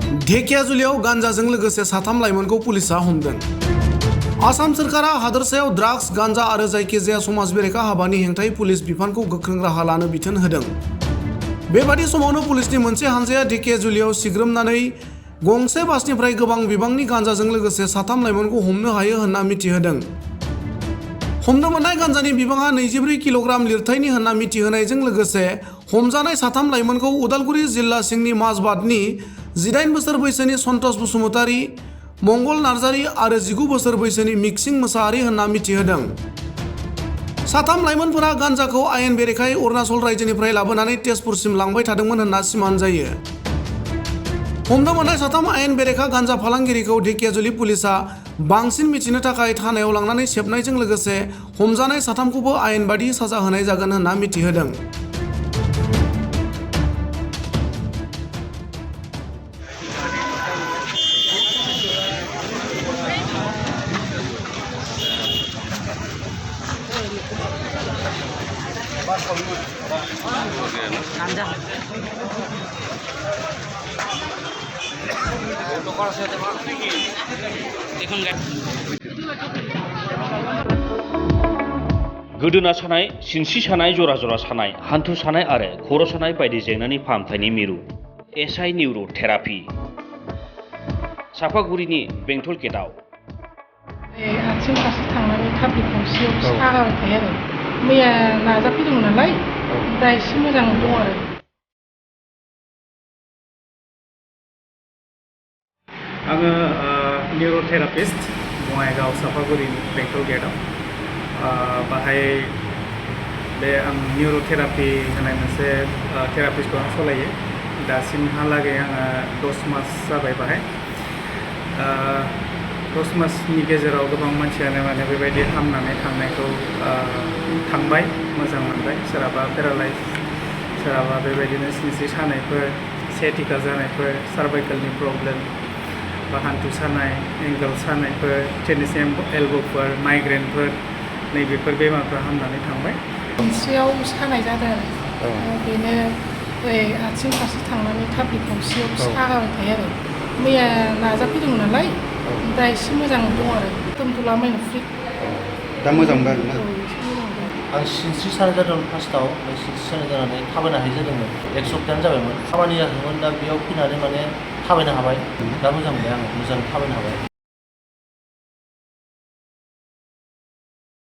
धेकियाजुलियाव गान्जाजों लोगोसे साथाम लाइमोनखौ पुलिसा हमदों। आसाम सोरखारा हादोरसायाव ड्राग्स, गान्जा आरो जायखिजाया समाज बेरेखा हाबानि हेंथायै पुलिस बिफानखौ गोख्रों राहा लानो बिथोन होदों। बेबादि समावनो पुलिसनि मोनसे हानजाया धेकियाजुलियाव सिग्रोमनानै गंसे बासनिफ्राय गोबां बिबांनि गान्जाजों लोगोसे साथाम लाइमोनखौ हमनो हायो होनना मिथिहोदों। हमनो मोननाय गान्जानि बिबाङा 24 किल'ग्राम लिरथायनि होनना मिथिहोनायजों लोगोसे हमजानाय साथाम लाइमोनखौ उदालगुरि जिल्ला सिंनि माजबादनि 18 बोसोर बैसोनि सन्तोष बसुमतारी, मंगल नार्जारी आरो 19 बोसोर बैसोनि मिक्सिं मोसाहारी होनना मिथिहोदों। साथाम लाइमोनफोरा गान्जाखौ आयेन बेरेखायै अरुणाचल रायजोनिफ्राय लाबोनानै तेजपुरसिम लांबाय थादोंमोन होनना सिमान जायो। हमनो मोननाय साथाम आयेन बेरेखा गान्जा फालांगिरिखौ धेकियाजुलि पुलिसा बांसिन मिथिनो थाखाय थानायाव लांनानै सेबनायजों लोगोसे हमजानाय साथामखौबो आयेन बादियै साजा होनाय जागोन होनना मिथिहोदों। गोदोना सानाय, सिनस्रि सानाय, जरा जरा सानाय, हान्थु सानाय आरो खर' सानाय बायदि जेंनानि फाहामथायनि मिरु एसआइ निउर' थेरापि सापागुरिनि बेंटल गेटआव। आथिं फारसे थांनानै थाफ्लि गंसेयाव सागाबाय थायो आरो मैया नाजाफैदोंमोन नालाय दा एसे मोजां दं आरो। आङो निउर'थेरापिस्ट बङाइगाव सापागुरिनि बेंटल गेटआव बाहाय बे आं निउर'थेरापि होनाय मोनसे थेरापिस्टखौ आं सालायो। दासिमहालागै आङो 10 मास जाबाय बाहाय। 10 मासनि गेजेराव गोबां मानसियानो माने बेबायदि हामनानै थांनायखौ थांबाय, मोजां मोनबाय। सोरहाबा पेरालाइज, सोरहाबा बेबायदिनो सिनस्रि सानायफोर, सेटिका जानायफोर, सार्भाइकेलनि प्रब्लेम बा हान्थु सानाय, एंगल सानायफोर, टेनिस एल्ब'फोर, माइग्रेनफोर, नैबेफोर बेमारफ्रा हामनानै थांबाय। सिनस्रियाव सानाय जादों आरो बेनो आथिं फारसे थांनानै थाफ्लि गंसेयाव सागाबाय थायो आरो मैया नाजाफैदोंमोन नालाय दा एसे मोजां दं आरो दोनथ'लाबायनो फ्रि। दा मोजां मोनबाय आरोना? आं सिनस्रि सानाय जादोंमोन फार्स्टआव, ओमफ्राय सिनस्रि सानाय जानानै थाबायनो हायि जादोंमोन। 1 सप्तायानो जाबायमोन। खामानि जायाखैमोन, दा बेयाव फैनानै माने थाबायनो हाबाय। दा मोजां मोनबाय आङो, मोजां थाबायनो हाबाय।